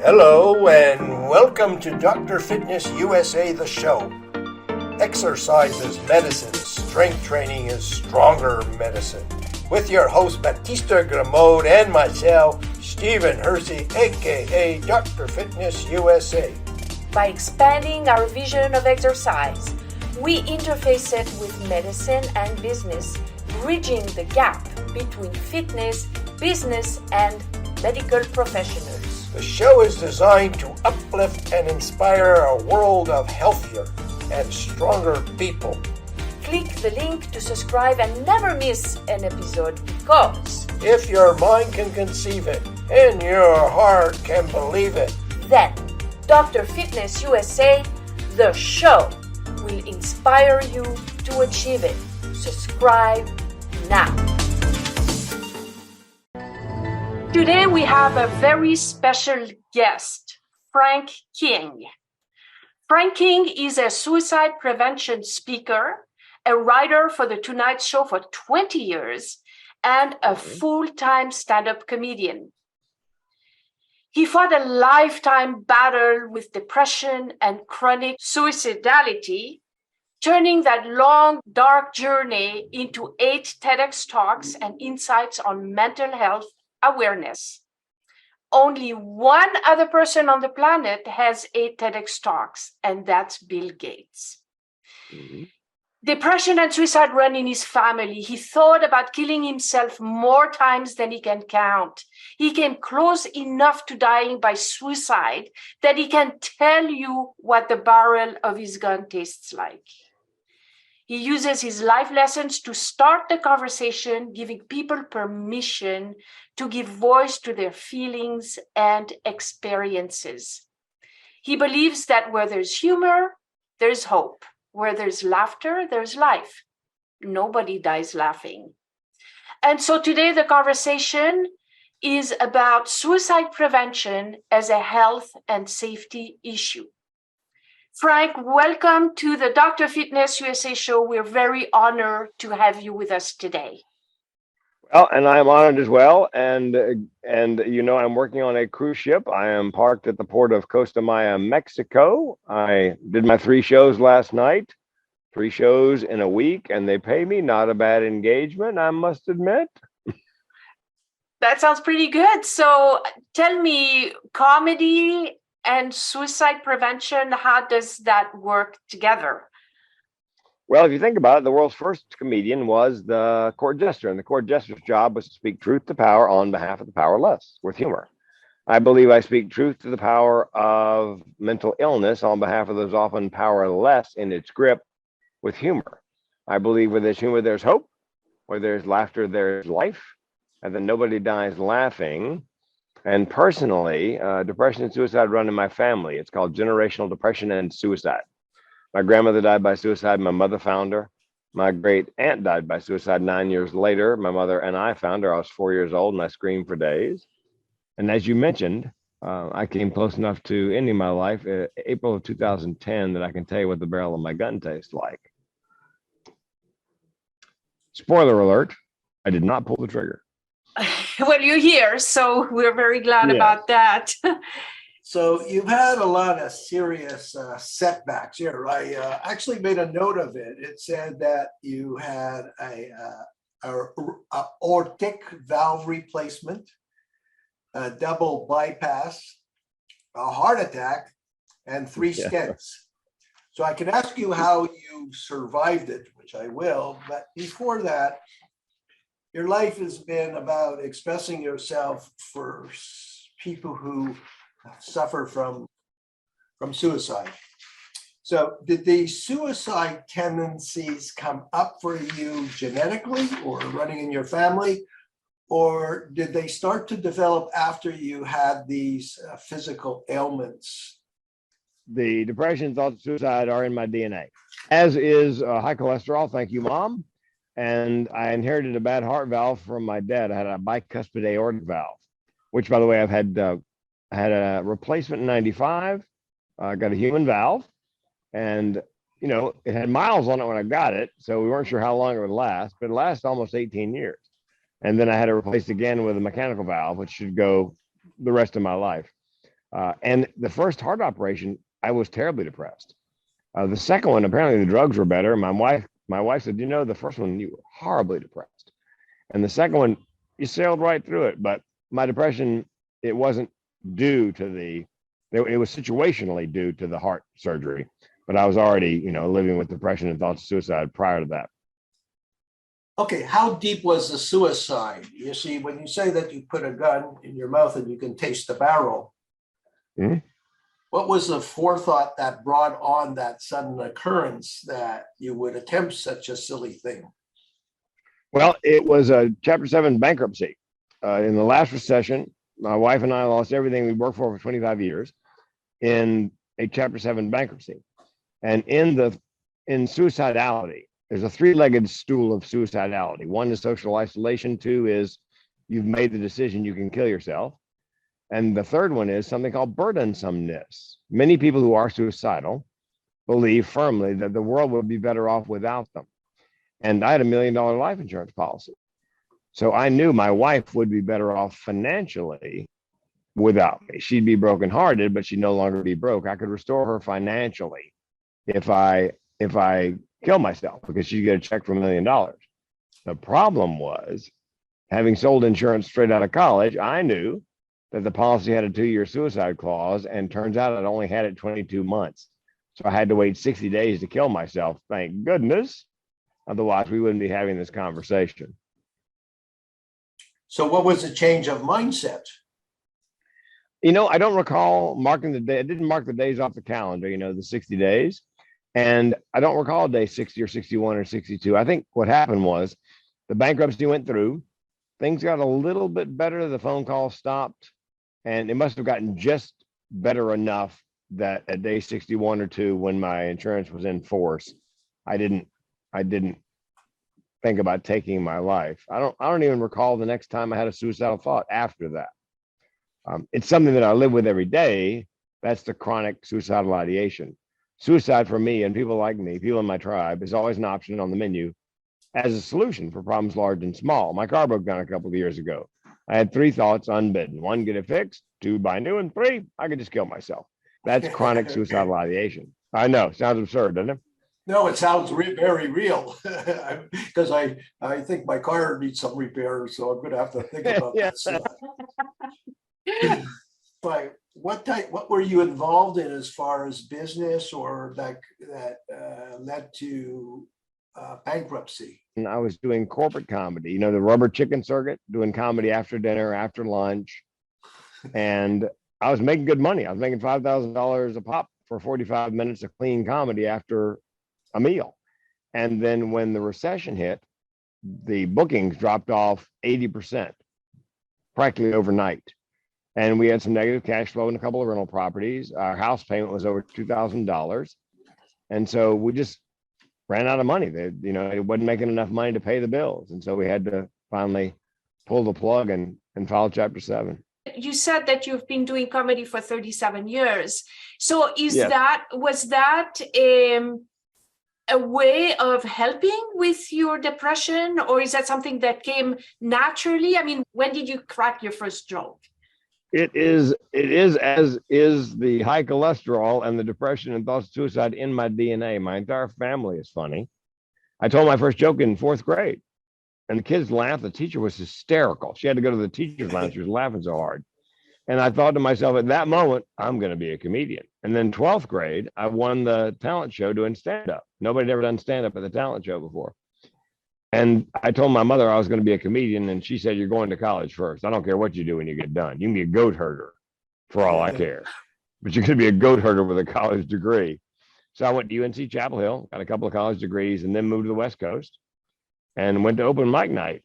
Hello and welcome to Dr. Fitness USA, the show. Exercise is medicine, strength training is stronger medicine. With your host Batista Gramode and myself, Stephen Hersey, aka Dr. Fitness USA. By expanding our vision of exercise, we interface it with medicine and business, bridging the gap between fitness, business, and medical professionals. The show is designed to uplift and inspire a world of healthier and stronger people. Click the link to subscribe and never miss an episode because if your mind can conceive it and your heart can believe it, then Dr. Fitness USA, the show, will inspire you to achieve it. Subscribe now. Today we have a very special guest, Frank King. Frank King is a suicide prevention speaker, a writer for The Tonight Show for 20 years, and a full-time stand-up comedian. He fought a lifetime battle with depression and chronic suicidality, turning that long, dark journey into 8 TEDx Talks and insights on mental health awareness. Only one other person on the planet has 8 TEDx Talks, and that's Bill Gates. Mm-hmm. Depression and suicide run in his family. He thought about killing himself more times than he can count. He came close enough to dying by suicide that he can tell you what the barrel of his gun tastes like. He uses his life lessons to start the conversation, giving people permission to give voice to their feelings and experiences. He believes that where there's humor, there's hope. Where there's laughter, there's life. Nobody dies laughing. And so today the conversation is about suicide prevention as a health and safety issue. Frank, welcome to the Dr. Fitness USA show. We're very honored to have you with us today. Well, and I'm honored as well. And you know, I'm working on a cruise ship. I am parked at the port of Costa Maya, Mexico. I did my 3 shows last night, 3 shows in a week, and they pay me. Not a bad engagement, I must admit. That sounds pretty good. So tell me, comedy and suicide prevention, how does that work together? Well, if you think about it, the world's first comedian was the court jester, and the court jester's job was to speak truth to power on behalf of the powerless with humor. I believe I speak truth to the power of mental illness on behalf of those often powerless in its grip with humor. I believe where there's humor, there's hope. Where there's laughter, there's life. And then nobody dies laughing. And personally, depression and suicide run in my family. It's called generational depression and suicide. My grandmother died by suicide. My mother found her. My great aunt died by suicide 9 years later. My mother and I found her. I was 4 years old and I screamed for days. And as you mentioned, I came close enough to ending my life April of 2010 that I can tell you what the barrel of my gun tastes like. Spoiler alert, I did not pull the trigger. Well, you're here, so we're very glad about that. So you've had a lot of serious setbacks here. I actually made a note of it. It said that you had a aortic valve replacement, a double bypass, a heart attack, and 3 stents. So I can ask you how you survived it, which I will. But before that, your life has been about expressing yourself for people who suffer from suicide. So did the suicide tendencies come up for you genetically or running in your family? Or did they start to develop after you had these physical ailments? The depression, thoughts of suicide are in my DNA, as is high cholesterol. Thank you, Mom. And I inherited a bad heart valve from my dad. I had a bicuspid aortic valve, which, by the way, I've had a replacement in 95. I got a human valve, and you know, it had miles on it when I got it, so we weren't sure how long it would last, but it lasted almost 18 years. And then I had it replaced again with a mechanical valve, which should go the rest of my life. And the first heart operation, I was terribly depressed. The second one, apparently the drugs were better. My wife said, the first one, you were horribly depressed. And the second one, you sailed right through it. But my depression, it wasn't due to it was situationally due to the heart surgery. But I was already, living with depression and thoughts of suicide prior to that. Okay, how deep was the suicide? You see, when you say that you put a gun in your mouth and you can taste the barrel, what was the forethought that brought on that sudden occurrence that you would attempt such a silly thing? Well, it was a Chapter 7 bankruptcy. In the last recession, my wife and I lost everything we worked for 25 years in a Chapter 7 bankruptcy. And in suicidality, there's a three-legged stool of suicidality. One is social isolation. Two is you've made the decision you can kill yourself. And the third one is something called burdensomeness. Many people who are suicidal believe firmly that the world would be better off without them. And I had $1 million life insurance policy. So I knew my wife would be better off financially without me. She'd be brokenhearted, but she'd no longer be broke. I could restore her financially if I kill myself, because she'd get a check for $1 million. The problem was, having sold insurance straight out of college, I knew that the policy had a 2-year suicide clause, and turns out I'd only had it 22 months. So I had to wait 60 days to kill myself. Thank goodness. Otherwise, we wouldn't be having this conversation. So what was the change of mindset? I don't recall marking the day. I didn't mark the days off the calendar, the 60 days. And I don't recall day 60 or 61 or 62. I think what happened was the bankruptcy went through. Things got a little bit better. The phone call stopped. And it must have gotten just better enough that at day 61 or 2, when my insurance was in force, I didn't think about taking my life. I don't even recall the next time I had a suicidal thought after that. It's something that I live with every day. That's the chronic suicidal ideation. Suicide for me and people like me, people in my tribe, is always an option on the menu as a solution for problems large and small. My car broke down a couple of years ago. I had 3 thoughts unbidden. 1, get it fixed. 2, buy new. And 3, I could just kill myself. That's chronic suicidal ideation. I know, sounds absurd, doesn't it? No, it sounds very real, because I think my car needs some repair, so I'm going to have to think about this. But what were you involved in as far as business, or that led to bankruptcy? And I was doing corporate comedy, the rubber chicken circuit, doing comedy after dinner, after lunch. And I was making good money. I was making $5,000 a pop for 45 minutes of clean comedy after a meal. And then when the recession hit, the bookings dropped off 80%, practically overnight. And we had some negative cash flow in a couple of rental properties. Our house payment was over $2,000. And so we just ran out of money. It wasn't making enough money to pay the bills. And so we had to finally pull the plug and file Chapter 7. You said that you've been doing comedy for 37 years. So Yes. was that a way of helping with your depression, or is that something that came naturally? I mean, when did you crack your first joke? It is as is the high cholesterol and the depression and thoughts of suicide in my DNA. My entire family is funny. I told my first joke in 4th grade, and the kids laughed. The teacher was hysterical. She had to go to the teacher's lounge. She was laughing so hard. And I thought to myself at that moment, I'm going to be a comedian. And then 12th grade, I won the talent show doing stand-up. Nobody had ever done stand-up at the talent show before. And I told my mother I was going to be a comedian, and she said, you're going to college first. I don't care what you do when you get done. You can be a goat herder for all I care. But you're going to be a goat herder with a college degree. So I went to UNC Chapel Hill, got a couple of college degrees, and then moved to the West Coast and went to open mic night.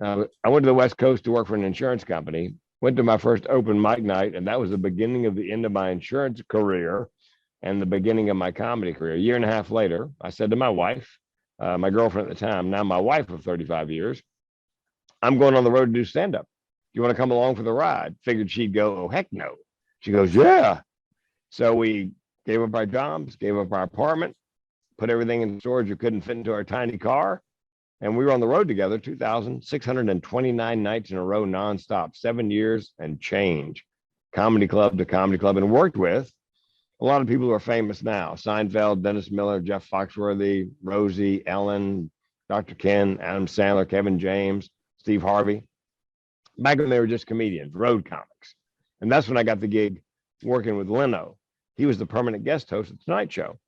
I went to the West Coast to work for an insurance company. Went to my first open mic night, and that was the beginning of the end of my insurance career and the beginning of my comedy career. A year and a half later, I said to my wife, my girlfriend at the time, now my wife of 35 years, I'm going on the road to do stand-up. You want to come along for the ride? Figured she'd go, oh, heck no. She goes, yeah. So we gave up our jobs, gave up our apartment, put everything in storage we couldn't fit into our tiny car. And we were on the road together 2,629 nights in a row, nonstop, 7 years and change. comedy club to comedy club, and worked with a lot of people who are famous now: Seinfeld, Dennis Miller, Jeff Foxworthy, Rosie, Ellen, Dr. Ken, Adam Sandler, Kevin James, Steve Harvey. Back when they were just comedians, road comics. And that's when I got the gig working with Leno. He was the permanent guest host at the Tonight Show.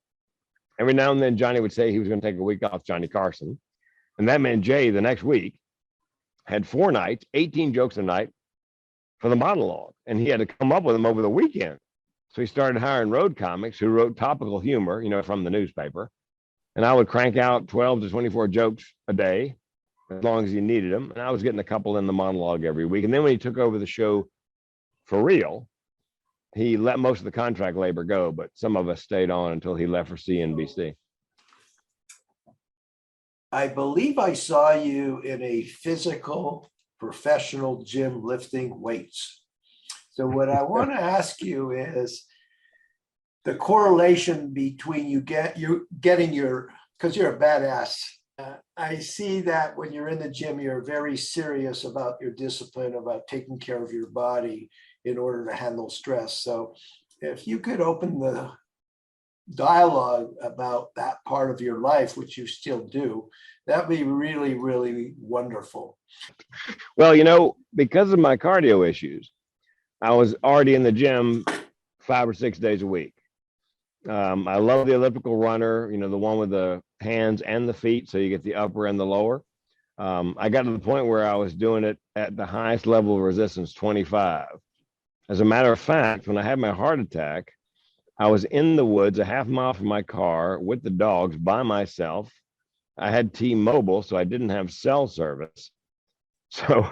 Every now and then, Johnny would say he was going to take a week off, Johnny Carson. And that meant Jay, the next week, had 4 nights, 18 jokes a night for the monologue. And he had to come up with them over the weekend. So he started hiring road comics who wrote topical humor, from the newspaper. And I would crank out 12 to 24 jokes a day, as long as he needed them. And I was getting a couple in the monologue every week. And then when he took over the show for real, he let most of the contract labor go, but some of us stayed on until he left for CNBC. I believe I saw you in a physical professional gym lifting weights. So what I want to ask you is the correlation between you getting your, because you're a badass. I see that when you're in the gym, you're very serious about your discipline, about taking care of your body in order to handle stress. So if you could open the dialogue about that part of your life, which you still do, that'd be really, really wonderful. Well, because of my cardio issues, I was already in the gym 5 or 6 days a week. I love the elliptical runner, the one with the hands and the feet, so you get the upper and the lower. I got to the point where I was doing it at the highest level of resistance, 25. As a matter of fact, when I had my heart attack, I was in the woods a half mile from my car with the dogs by myself. I had T-Mobile, so I didn't have cell service. So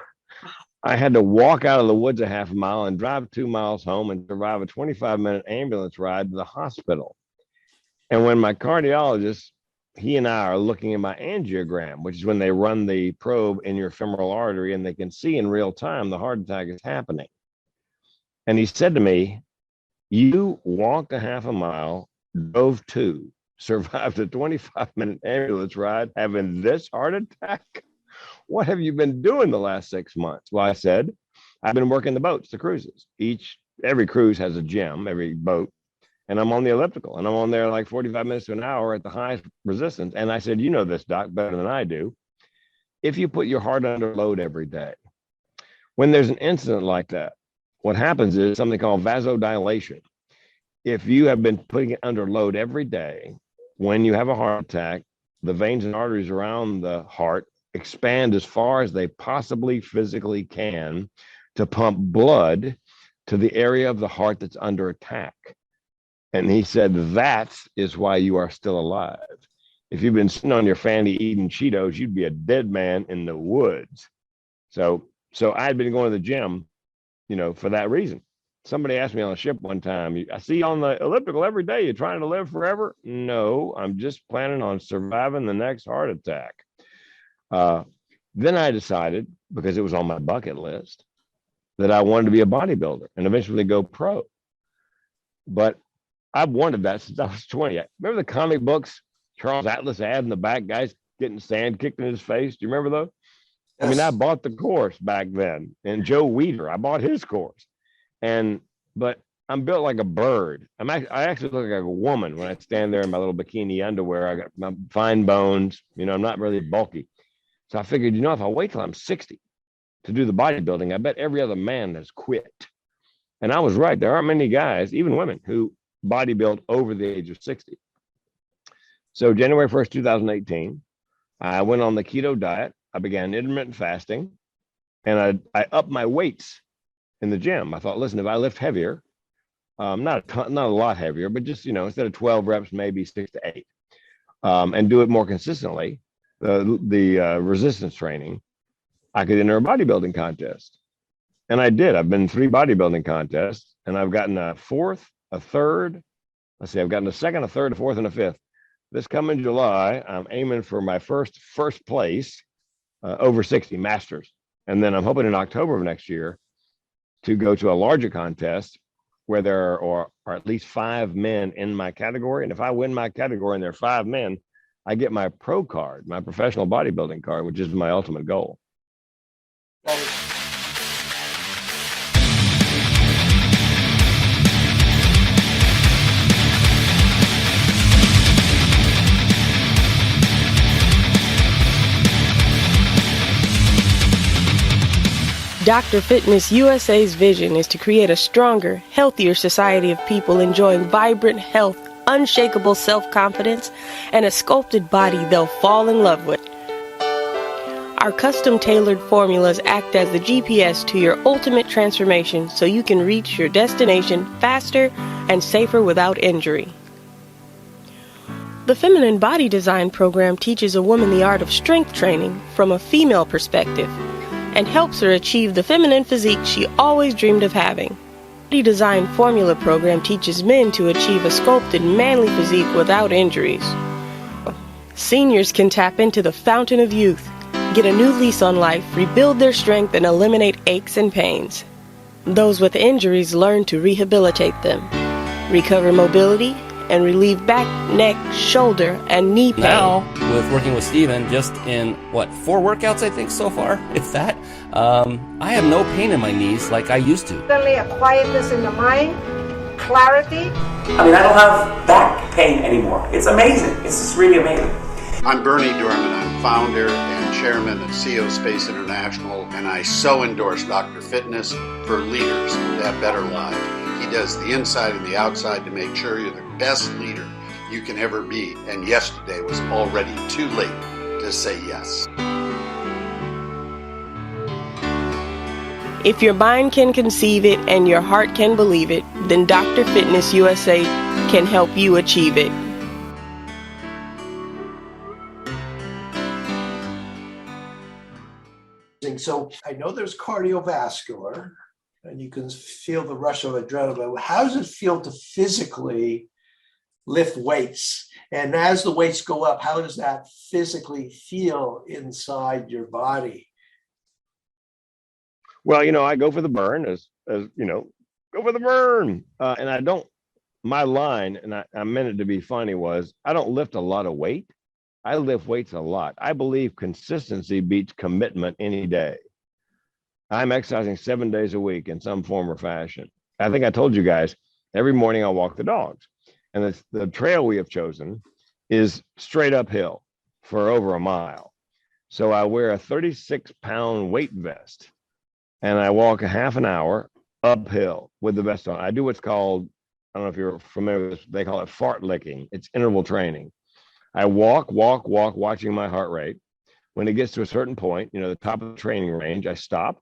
I had to walk out of the woods a half mile and drive 2 miles home and survive a 25-minute ambulance ride to the hospital. And when my cardiologist, he and I are looking at my angiogram, which is when they run the probe in your femoral artery and they can see in real time the heart attack is happening. And he said to me, "You walked a half a mile, drove 2, survived a 25-minute ambulance ride, having this heart attack? What have you been doing the last 6 months?" Well, I said, "I've been working the boats, the cruises. Every cruise has a gym, every boat. And I'm on the elliptical, and I'm on there like 45 minutes to an hour at the highest resistance." And I said, "You know this, doc, better than I do. If you put your heart under load every day, when there's an incident like that, what happens is something called vasodilation. If you have been putting it under load every day, when you have a heart attack, the veins and arteries around the heart expand as far as they possibly physically can to pump blood to the area of the heart that's under attack." And he said, "That is why you are still alive. If you've been sitting on your fanny eating Cheetos, you'd be a dead man in the woods." So I had been going to the gym, for that reason. Somebody asked me on a ship one time, "I see you on the elliptical every day. You trying to live forever?" "No, I'm just planning on surviving the next heart attack." Then I decided, because it was on my bucket list, that I wanted to be a bodybuilder and eventually go pro. But I've wanted that since I was 20. Remember the comic books Charles Atlas had in the back, guys getting sand kicked in his face? Do you remember those? Yes. I mean, I bought the course back then. And Joe Weider, I bought his course. But I'm built like a bird. I actually look like a woman when I stand there in my little bikini underwear. I got my fine bones. I'm not really bulky. So I figured, if I wait till I'm 60 to do the bodybuilding, I bet every other man has quit. And I was right. There aren't many guys, even women, who bodybuild over the age of 60. So January 1st, 2018, I went on the keto diet. I began intermittent fasting, and I upped my weights in the gym. I thought, listen, if I lift heavier, not a lot heavier, but just, instead of 12 reps, maybe 6 to 8, and do it more consistently, the resistance training, I could enter a bodybuilding contest. And I did. I've been in 3 bodybuilding contests, and I've gotten a 4th, a 3rd. I've gotten a 2nd, a 3rd, a 4th, and a 5th. This coming July, I'm aiming for my first place over 60 masters. And then I'm hoping in October of next year to go to a larger contest where there are at least 5 men in my category. And if I win my category and there are 5 men, I get my pro card, my professional bodybuilding card, which is my ultimate goal. Dr. Fitness USA's vision is to create a stronger, healthier society of people enjoying vibrant health, unshakable self-confidence, and a sculpted body they'll fall in love with. Our custom-tailored formulas act as the GPS to your ultimate transformation so you can reach your destination faster and safer without injury. The Feminine Body Design program teaches a woman the art of strength training from a female perspective and helps her achieve the feminine physique she always dreamed of having. The Body Design Formula program teaches men to achieve a sculpted manly physique without injuries. Seniors can tap into the fountain of youth, get a new lease on life, rebuild their strength, and eliminate aches and pains. Those with injuries learn to rehabilitate them, recover mobility, and relieve back, neck, shoulder, and knee pain. Now, with working with Steven, just in, 4 workouts, I think, so far, if that, I have no pain in my knees like I used to. Suddenly a quietness in the mind, clarity. I mean, I don't have back pain anymore. It's amazing. It's just really amazing. I'm Bernie Dorman. I'm founder and chairman of CEO Space International, and I so endorse Dr. Fitness for leaders to have better lives. He does the inside and the outside to make sure you're the best leader you can ever be. And yesterday was already too late to say yes. If your mind can conceive it and your heart can believe it, then Dr. Fitness USA can help you achieve it. So I know there's cardiovascular, and you can feel the rush of adrenaline. How does it feel to physically lift weights? And as the weights go up, how does that physically feel inside your body? Well, I go for the burn, as go for the burn. And I don't, my line, and I meant it to be funny, was I don't lift a lot of weight. I lift weights a lot. I believe consistency beats commitment any day. I'm exercising 7 days a week in some form or fashion. I think I told you guys, every morning I walk the dogs. And the trail we have chosen is straight uphill for over a mile. So I wear a 36-pound weight vest and I walk a half an hour uphill with the vest on. I do what's called, I don't know if you're familiar with this, they call it fart licking. It's interval training. I walk, watching my heart rate. When it gets to a certain point, the top of the training range, I stop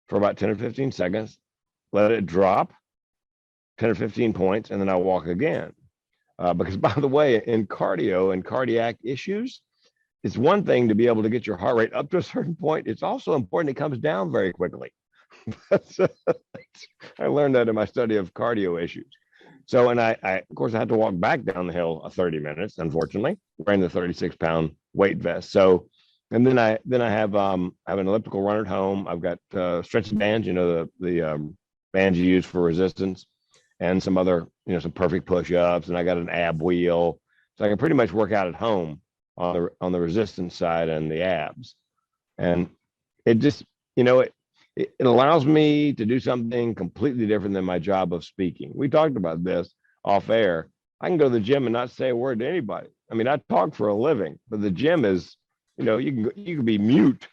for about 10 or 15 seconds, let it drop 10 or 15 points, and then I walk again. Because by the way, in cardio and cardiac issues, it's one thing to be able to get your heart rate up to a certain point. It's also important it comes down very quickly. I learned that in my study of cardio issues. So, and I of course, I had to walk back down the hill 30 minutes, unfortunately, wearing the 36-pound weight vest. So, and then I have an elliptical run at home. I've got stretching bands, the bands you use for resistance, and some other, some perfect push-ups, and I got an ab wheel. So I can pretty much work out at home on the resistance side and the abs. And it just, it allows me to do something completely different than my job of speaking. We talked about this off air. I can go to the gym and not say a word to anybody. I mean, I talk for a living, but the gym is, you can be mute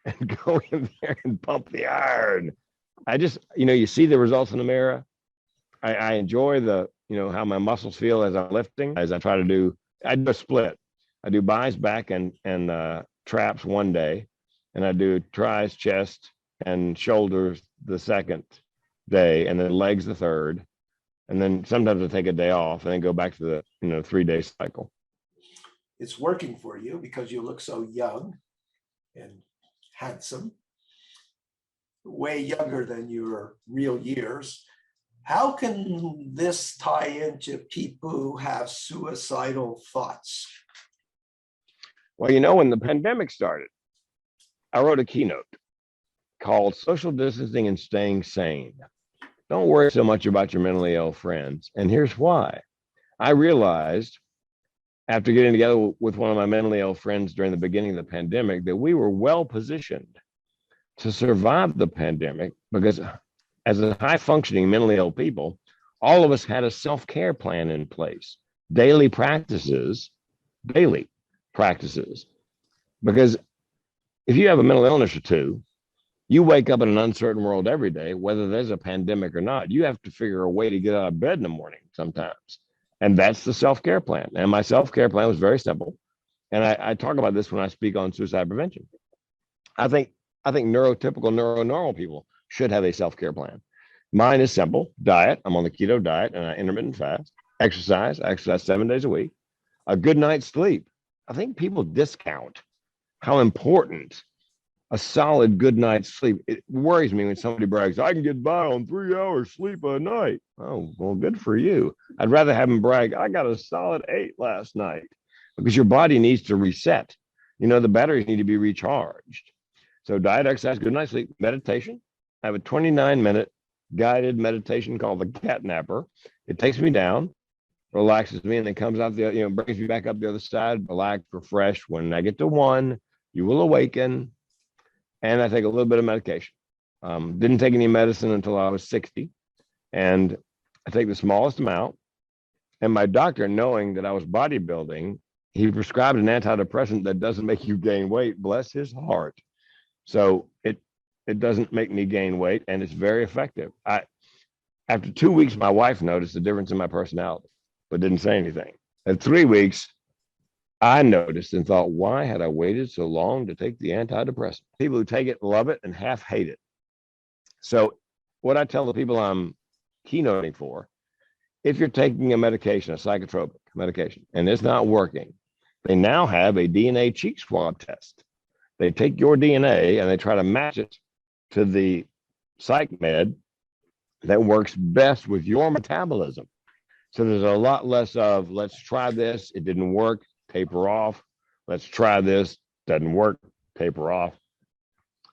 and go in there and pump the iron. I just, you see the results in the mirror. I enjoy the, how my muscles feel as I'm lifting, as I try to do, I do a split. I do buys, back, and traps one day, and I do tries, chest, and shoulders the second day, and then legs the third. And then sometimes I take a day off and then go back to the 3-day cycle. It's working for you because you look so young and handsome, way younger than your real years. How can this tie into people who have suicidal thoughts? Well, when the pandemic started, I wrote a keynote called Social Distancing and Staying Sane. Don't worry so much about your mentally ill friends. And here's why. I realized after getting together with one of my mentally ill friends during the beginning of the pandemic that we were well positioned to survive the pandemic because as a high functioning mentally ill people, all of us had a self-care plan in place, daily practices. Because if you have a mental illness or two, You wake up in an uncertain world every day, whether there's a pandemic or not. You have to figure a way to get out of bed in the morning sometimes. And that's the self-care plan. And my self-care plan was very simple. And I talk about this when I speak on suicide prevention. I think neurotypical, neuronormal people should have a self-care plan. Mine is simple: diet. I'm on the keto diet and I intermittent fast. Exercise. I exercise 7 days a week. A good night's sleep. I think people discount how important a solid good night's sleep. It worries me when somebody brags, I can get by on 3 hours sleep a night. Oh, well, good for you. I'd rather have them brag, I got a solid 8 last night, because your body needs to reset. The batteries need to be recharged. So diet, exercise, good night's sleep, meditation. I have a 29-minute guided meditation called the Cat Napper. It takes me down, relaxes me, and then comes out brings me back up the other side, relax, refresh. When I get to 1, you will awaken. And I take a little bit of medication. Didn't take any medicine until I was 60. And I take the smallest amount. And my doctor, knowing that I was bodybuilding, he prescribed an antidepressant that doesn't make you gain weight, bless his heart. So it doesn't make me gain weight, and it's very effective. After 2 weeks, my wife noticed the difference in my personality, but didn't say anything. At 3 weeks, I noticed and thought, why had I waited so long to take the antidepressant? People who take it love it and half hate it. So what I tell the people I'm keynoting for, if you're taking a medication, a psychotropic medication, and it's not working, they now have a DNA cheek swab test. They take your DNA and they try to match it to the psych med that works best with your metabolism. So there's a lot less of, let's try this, it didn't work, taper off. Let's try this, doesn't work, taper off.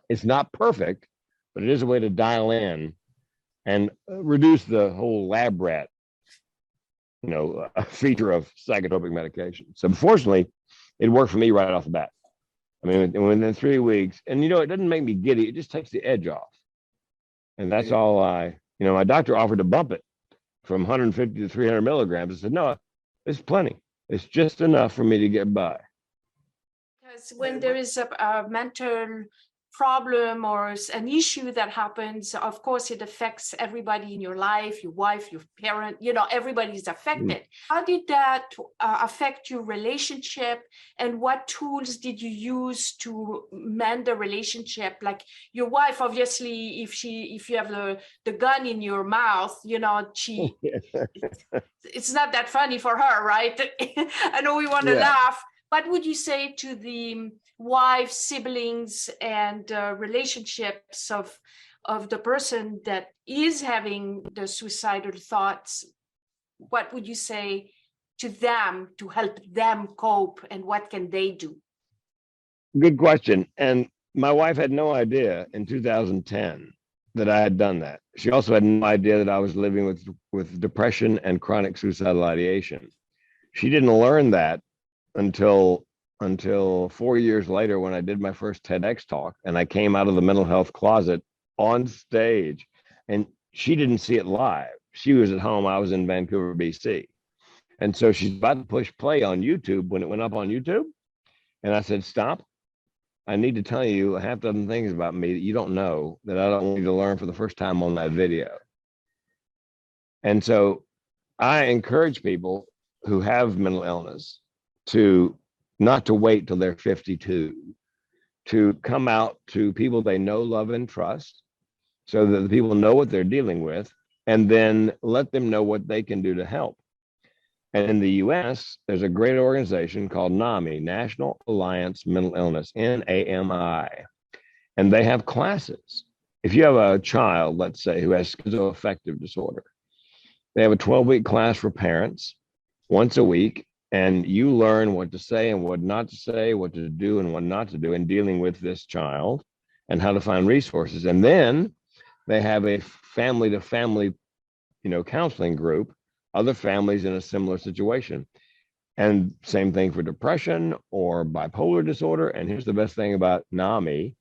It's not perfect, but it is a way to dial in and reduce the whole lab rat, feature of psychotropic medication. So fortunately, it worked for me right off the bat. I mean, within 3 weeks, and it doesn't make me giddy, it just takes the edge off. And that's all my doctor offered to bump it from 150 to 300 milligrams. I said, no, it's plenty. It's just enough for me to get by. Because when there is a mental problem or an issue that happens, of course, it affects everybody in your life, your wife, your parent, everybody's affected. How did that affect your relationship? And what tools did you use to mend the relationship? Like your wife, obviously, if you have the gun in your mouth, it's not that funny for her, right? I know we want to laugh. What would you say to the wife, siblings, and relationships of the person that is having the suicidal thoughts? What would you say to them to help them cope, and what can they do? Good question. And my wife had no idea in 2010 that I had done that. She also had no idea that I was living with depression and chronic suicidal ideation. She didn't learn that until 4 years later, when I did my first TEDx talk and I came out of the mental health closet on stage, and she didn't see it live. She was at home. I was in Vancouver, BC. And so she's about to push play on YouTube when it went up on YouTube. And I said, stop. I need to tell you a half dozen things about me that you don't know, that I don't want you to learn for the first time on that video. And so I encourage people who have mental illness to not to wait till they're 52, to come out to people they know, love, and trust, so that the people know what they're dealing with, and then let them know what they can do to help. And in the US, there's a great organization called NAMI, National Alliance Mental Illness, NAMI. And they have classes. If you have a child, let's say, who has schizoaffective disorder, they have a 12-week class for parents once a week, and you learn what to say and what not to say, what to do and what not to do in dealing with this child, and how to find resources. And then they have a family-to-family, counseling group, other families in a similar situation. And same thing for depression or bipolar disorder. And here's the best thing about NAMI: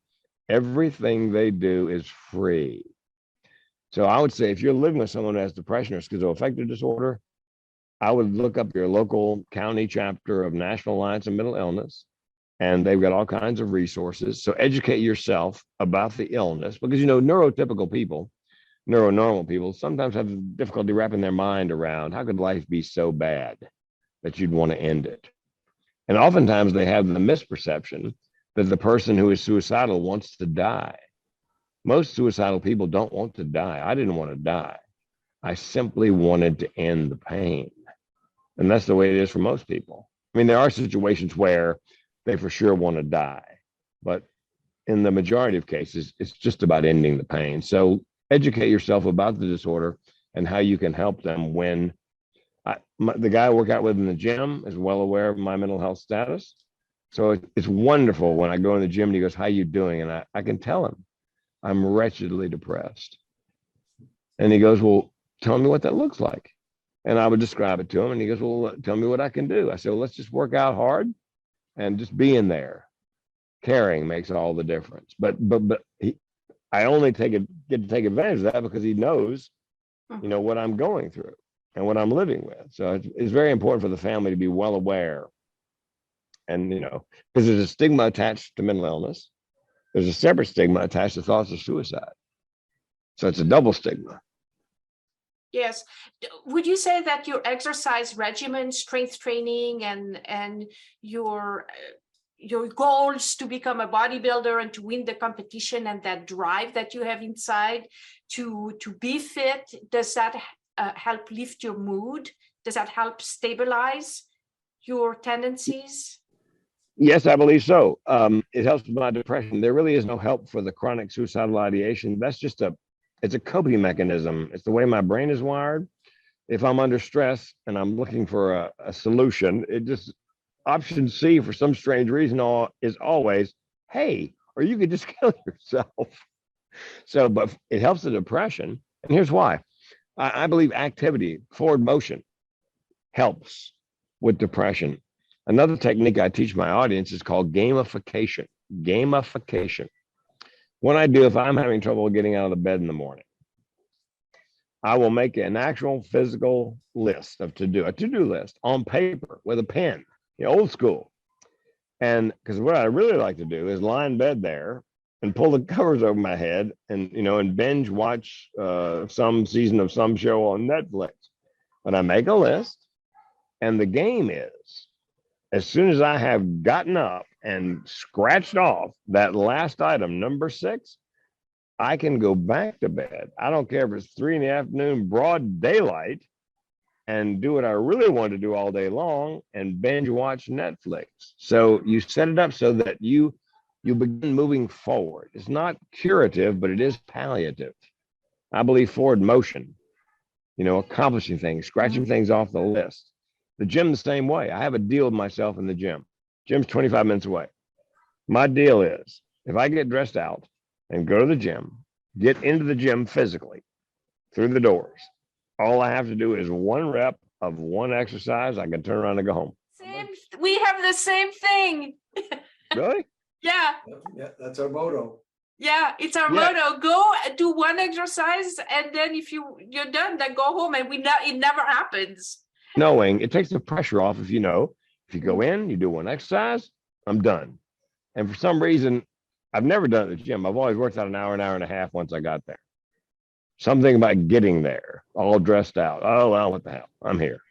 everything they do is free. So I would say, if you're living with someone who has depression or schizoaffective disorder, I would look up your local county chapter of National Alliance of Mental Illness and they've got all kinds of resources. So educate yourself about the illness, because, neurotypical people, neuronormal people sometimes have difficulty wrapping their mind around how could life be so bad that you'd want to end it. And oftentimes they have the misperception that the person who is suicidal wants to die. Most suicidal people don't want to die. I didn't want to die. I simply wanted to end the pain. And that's the way it is for most people. I mean, there are situations where they for sure want to die, but in the majority of cases, it's just about ending the pain. So educate yourself about the disorder and how you can help them. When the guy I work out with in the gym is well aware of my mental health status. So it's wonderful when I go in the gym and he goes, "How you doing?" And I can tell him, "I'm wretchedly depressed." And he goes, "Well, tell me what that looks like." And I would describe it to him. And he goes, "Well, tell me what I can do." I said, "Well, let's just work out hard and just being there. Caring makes all the difference." But I only get to take advantage of that because he knows, what I'm going through and what I'm living with. So it's very important for the family to be well aware. And, because there's a stigma attached to mental illness. There's a separate stigma attached to thoughts of suicide. So it's a double stigma. Yes. Would you say that your exercise regimen, strength training, and your goals to become a bodybuilder and to win the competition, and that drive that you have inside to be fit, does that help lift your mood? Does that help stabilize your tendencies? Yes, I believe so. It helps with my depression. There really is no help for the chronic suicidal ideation. That's just it's a coping mechanism. It's the way my brain is wired. If I'm under stress and I'm looking for a solution, option C, for some strange reason, is always, "Hey," or "You could just kill yourself." So, but it helps the depression. And here's why. I believe activity, forward motion, helps with depression. Another technique I teach my audience is called gamification. Gamification. What I do if I'm having trouble getting out of the bed in the morning, I will make an actual physical list a to-do list on paper with a pen, old school. And because what I really like to do is lie in bed there and pull the covers over my head and binge watch some season of some show on Netflix. But I make a list, and the game is, as soon as I have gotten up and scratched off that last item, number 6, I can go back to bed. I don't care if it's 3 p.m, broad daylight, and do what I really want to do all day long and binge watch Netflix. So you set it up so that you begin moving forward. It's not curative, but it is palliative. I believe forward motion, accomplishing things, scratching things off the list. The gym the same way. I have a deal with myself in the gym. Gym's 25 minutes away. My deal is, if I get dressed out and go to the gym, get into the gym physically through the doors, all I have to do is 1 rep of 1 exercise. I can turn around and go home. We have the same thing. Really? Yeah. Yeah, that's our motto. Yeah, it's our motto. Go do 1 exercise, and then if you're done, then go home. And it never happens. Knowing it takes the pressure off. If you go in, you do 1 exercise, I'm done. And for some reason, I've never done it at the gym. I've always worked out an hour and a half once I got there. Something about getting there, all dressed out. Oh, well, what the hell? I'm here.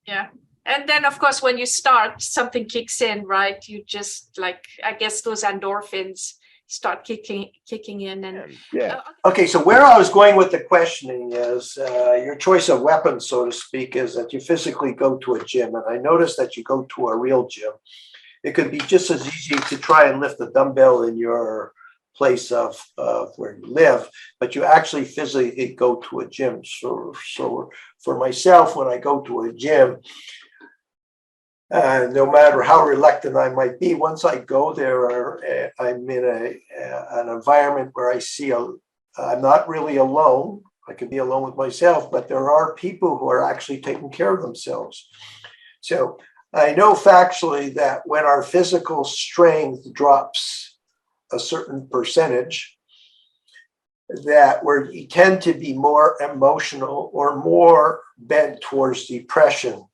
Yeah. And then, of course, when you start, something kicks in, right? You just I guess those endorphins start kicking in. And yeah. Okay, so where I was going with the questioning is your choice of weapons, so to speak, is that you physically go to a gym. And I noticed that you go to a real gym. It could be just as easy to try and lift a dumbbell in your place of where you live, but you actually physically go to a gym. So for myself, when I go to a gym, no matter how reluctant I might be, once I go there, I'm in an environment where I see I'm not really alone. I can be alone with myself, but there are people who are actually taking care of themselves. So I know factually that when our physical strength drops a certain percentage, that we tend to be more emotional or more bent towards depression.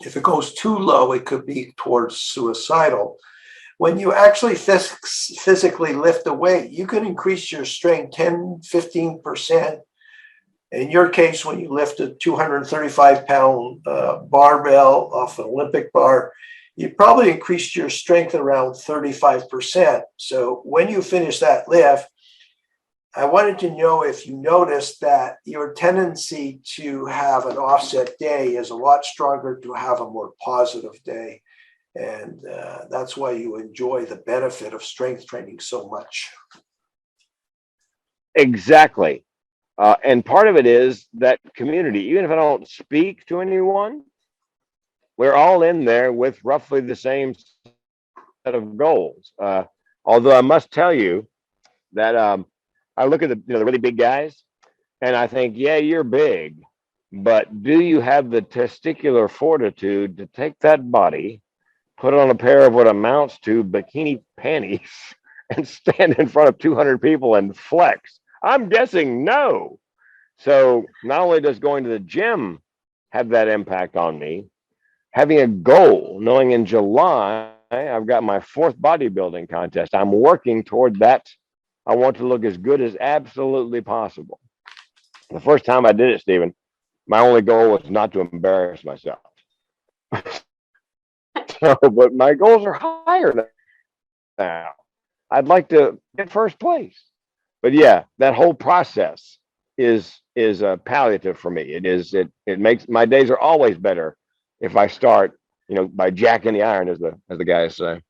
If it goes too low, it could be towards suicidal. when you actually physically lift a weight, you can increase your strength 10, 15%. In your case, when you lift a 235-pound barbell off an Olympic bar, you probably increased your strength around 35%. So when you finish that lift, I wanted to know if you noticed that your tendency to have an offset day is a lot stronger to have a more positive day. And that's why you enjoy the benefit of strength training so much. Exactly. And part of it is that community. Even if I don't speak to anyone, we're all in there with roughly the same set of goals. Although I must tell you that I look at the really big guys and I think, yeah, you're big, but do you have the testicular fortitude to take that body, put on a pair of what amounts to bikini panties, and stand in front of 200 people and flex? I'm guessing no. So not only does going to the gym have that impact on me, having a goal, knowing in July I've got my 4th bodybuilding contest, I'm working toward that. I want to look as good as absolutely possible. The first time I did it, Stephen, my only goal was not to embarrass myself. But my goals are higher now. I'd like to get first place. But yeah, that whole process is a palliative for me. It makes my days are always better if I start, by jacking the iron, as the guys say.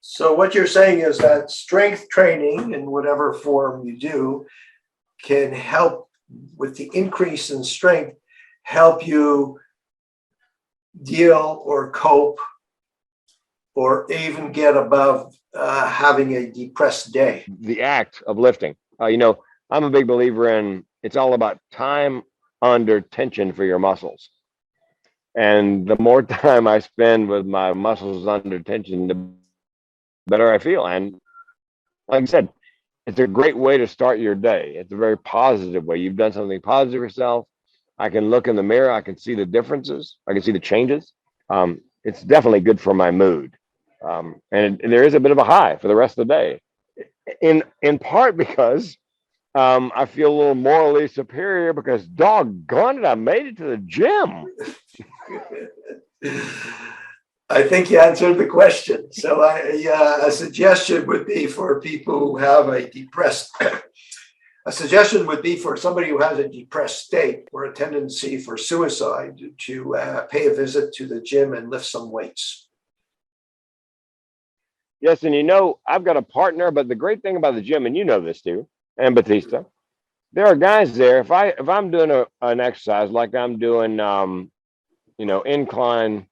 So what you're saying is that strength training in whatever form you do can help with the increase in strength, help you deal or cope or even get above having a depressed day. The act of lifting. I'm a big believer in it's all about time under tension for your muscles. And the more time I spend with my muscles under tension, the better I feel. And like I said, it's a great way to start your day. It's a very positive way. You've done something positive for yourself. I can look in the mirror. I can see the differences. I can see the changes. It's definitely good for my mood. And there is a bit of a high for the rest of the day. In part because I feel a little morally superior because doggone it, I made it to the gym. I think you answered the question. So a suggestion would be for people who have a suggestion would be for somebody who has a depressed state or a tendency for suicide to pay a visit to the gym and lift some weights. Yes, and I've got a partner, but the great thing about the gym, and you know this too, and Batista, there are guys there. If I'm doing an exercise like I'm doing, incline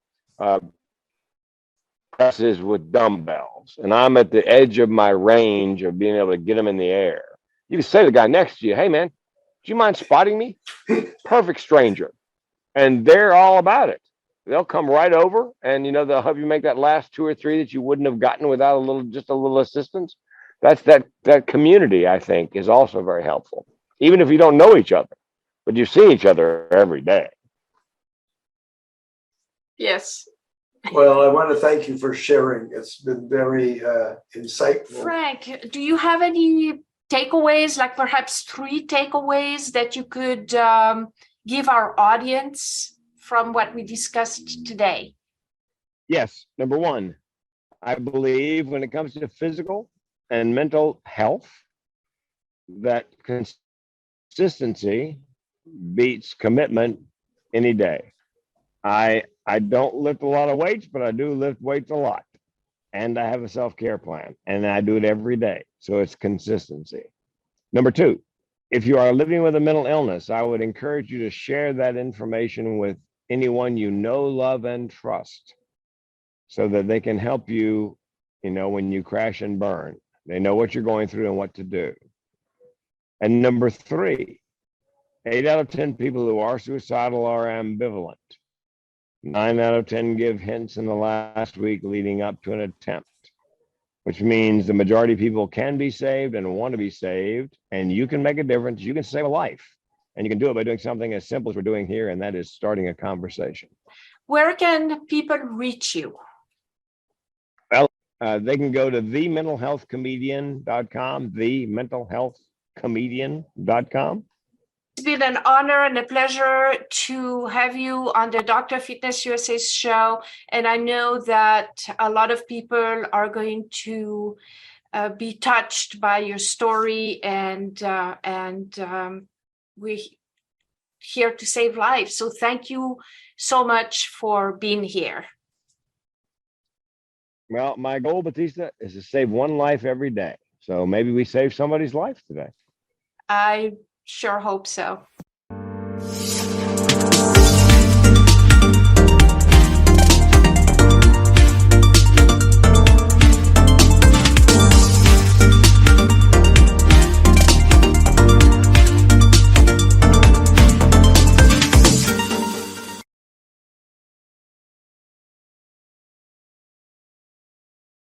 presses with dumbbells, and I'm at the edge of my range of being able to get them in the air, you can say to the guy next to you, "Hey man, do you mind spotting me?" Perfect stranger, and they're all about it. They'll come right over, and they'll help you make that last 2 or 3 that you wouldn't have gotten without just a little assistance. That's that community, I think, is also very helpful, even if you don't know each other, but you see each other every day. Yes. Well, I want to thank you for sharing. It's been very insightful. Frank, do you have any takeaways, like perhaps 3 takeaways that you could give our audience from what we discussed today? Yes. Number 1, I believe when it comes to physical and mental health, that consistency beats commitment any day. I don't lift a lot of weights, but I do lift weights a lot. And I have a self-care plan, and I do it every day. So it's consistency. Number 2, if you are living with a mental illness, I would encourage you to share that information with anyone you know, love, and trust so that they can help you, when you crash and burn. They know what you're going through and what to do. And number 3, 8 out of 10 people who are suicidal are ambivalent. 9 out of 10 give hints in the last week leading up to an attempt, which means the majority of people can be saved and want to be saved, and you can make a difference. You can save a life, and you can do it by doing something as simple as we're doing here, and that is starting a conversation. Where can people reach you? Well, They can go to thementalhealthcomedian.com, thementalhealthcomedian.com. It's been an honor and a pleasure to have you on the Dr. Fitness USA show. And I know that a lot of people are going to be touched by your story, and we're here to save lives. So thank you so much for being here. Well, my goal, Batista, is to save one life every day. So maybe we save somebody's life today. I sure hope so.